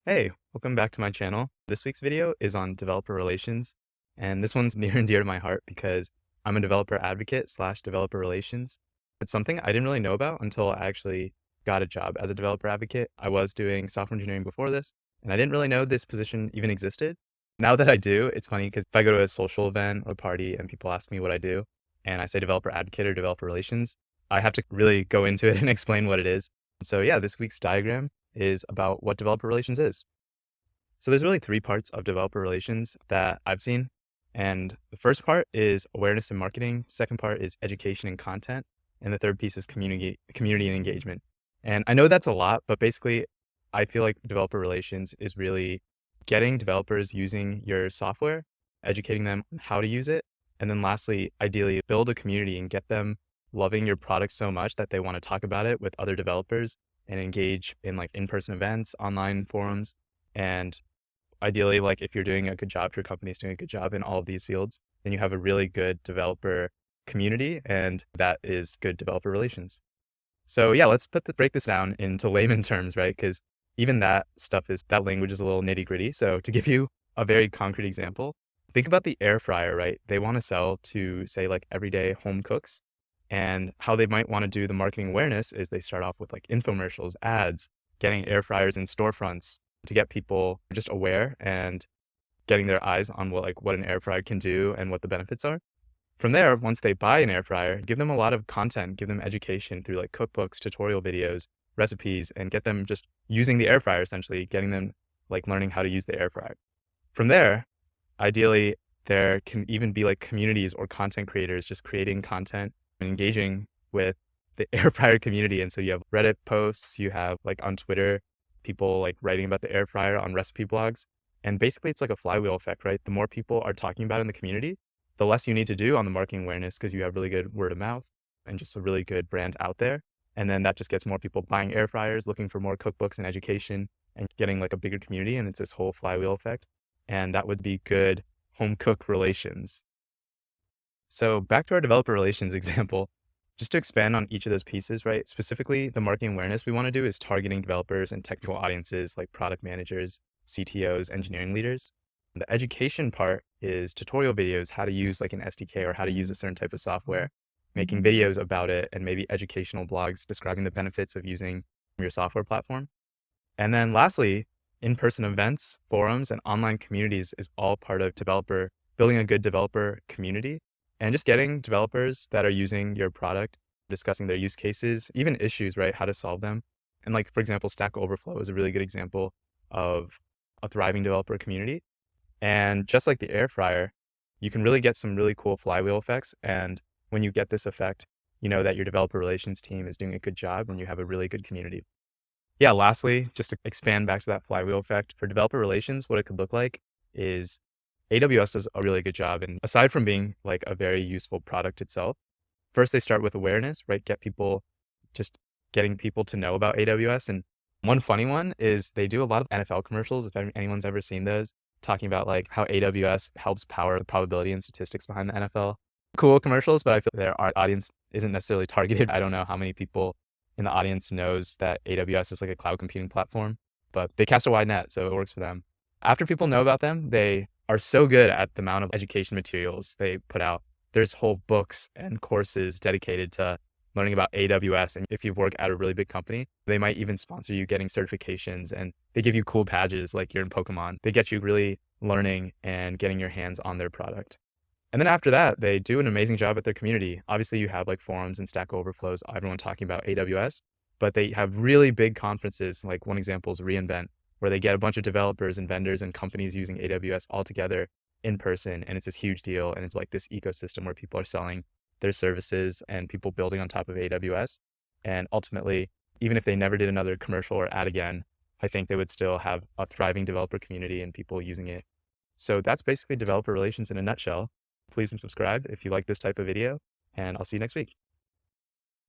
Hey, welcome back to my channel. This week's video is on developer relations, and this one's near and dear to my heart because I'm a developer advocate slash developer relations. It's something I didn't really know about until I actually got a job as a developer advocate. I was doing software engineering before this, and I didn't really know this position even existed. Now that I do, it's funny because if I go to a social event or a party and people ask me what I do, and I say developer advocate or developer relations, I have to really go into it and explain what it is. So yeah, this week's diagram is about what developer relations is. So there's really three parts of developer relations that I've seen. And the first part is awareness and marketing. Second part is education and content. And the third piece is community and engagement. And I know that's a lot, but basically I feel like developer relations is really getting developers using your software, educating them on how to use it. And then lastly, ideally build a community and get them loving your product so much that they want to talk about it with other developers and engage in like in-person events, online forums, and ideally, like if you're doing a good job, if your company's doing a good job in all of these fields, then you have a really good developer community, and that is good developer relations. So yeah, let's break this down into layman terms, right? Because even that language is a little nitty gritty. So to give you a very concrete example, think about the air fryer, right? They want to sell to say like everyday home cooks, and how they might want to do the marketing awareness is they start off with like infomercials, ads, getting air fryers in storefronts to get people just aware and getting their eyes on what an air fryer can do and what the benefits are. From there, once they buy an air fryer, give them a lot of content, give them education through like cookbooks, tutorial videos, recipes, and get them just using the air fryer, essentially getting them like learning how to use the air fryer. From there, ideally, there can even be like communities or content creators just creating content and engaging with the air fryer community. And so you have Reddit posts, you have like on Twitter, people like writing about the air fryer on recipe blogs. And basically it's like a flywheel effect, right? The more people are talking about it in the community, the less you need to do on the marketing awareness because you have really good word of mouth and just a really good brand out there. And then that just gets more people buying air fryers, looking for more cookbooks and education and getting like a bigger community. And it's this whole flywheel effect. And that would be good home cook relations. So back to our developer relations example, just to expand on each of those pieces, right? Specifically, the marketing awareness we want to do is targeting developers and technical audiences like product managers, CTOs, engineering leaders. The education part is tutorial videos, how to use like an SDK or how to use a certain type of software, making videos about it, and maybe educational blogs describing the benefits of using your software platform. And then lastly, in-person events, forums, and online communities is all part of building a good developer community and just getting developers that are using your product, discussing their use cases, even issues, right? How to solve them. And like, for example, Stack Overflow is a really good example of a thriving developer community. And just like the air fryer, you can really get some really cool flywheel effects. And when you get this effect, you know that your developer relations team is doing a good job when you have a really good community. Yeah, lastly, just to expand back to that flywheel effect, for developer relations, what it could look like is AWS does a really good job. And aside from being like a very useful product itself, first they start with awareness, right? Getting people to know about AWS. And one funny one is they do a lot of NFL commercials, if anyone's ever seen those, talking about like how AWS helps power the probability and statistics behind the NFL. Cool commercials, but I feel their audience isn't necessarily targeted. I don't know how many people in the audience knows that AWS is like a cloud computing platform, but they cast a wide net, so it works for them. After people know about them, they are so good at the amount of education materials they put out. There's whole books and courses dedicated to learning about AWS. And if you work at a really big company, they might even sponsor you getting certifications, and they give you cool badges like you're in Pokemon. They get you really learning and getting your hands on their product. And then after that, they do an amazing job at their community. Obviously, you have like forums and Stack Overflows, everyone talking about AWS, but they have really big conferences. Like one example is reInvent, where they get a bunch of developers and vendors and companies using AWS all together in person. And it's this huge deal. And it's like this ecosystem where people are selling their services and people building on top of AWS. And ultimately, even if they never did another commercial or ad again, I think they would still have a thriving developer community and people using it. So that's basically developer relations in a nutshell. Please subscribe if you like this type of video, and I'll see you next week.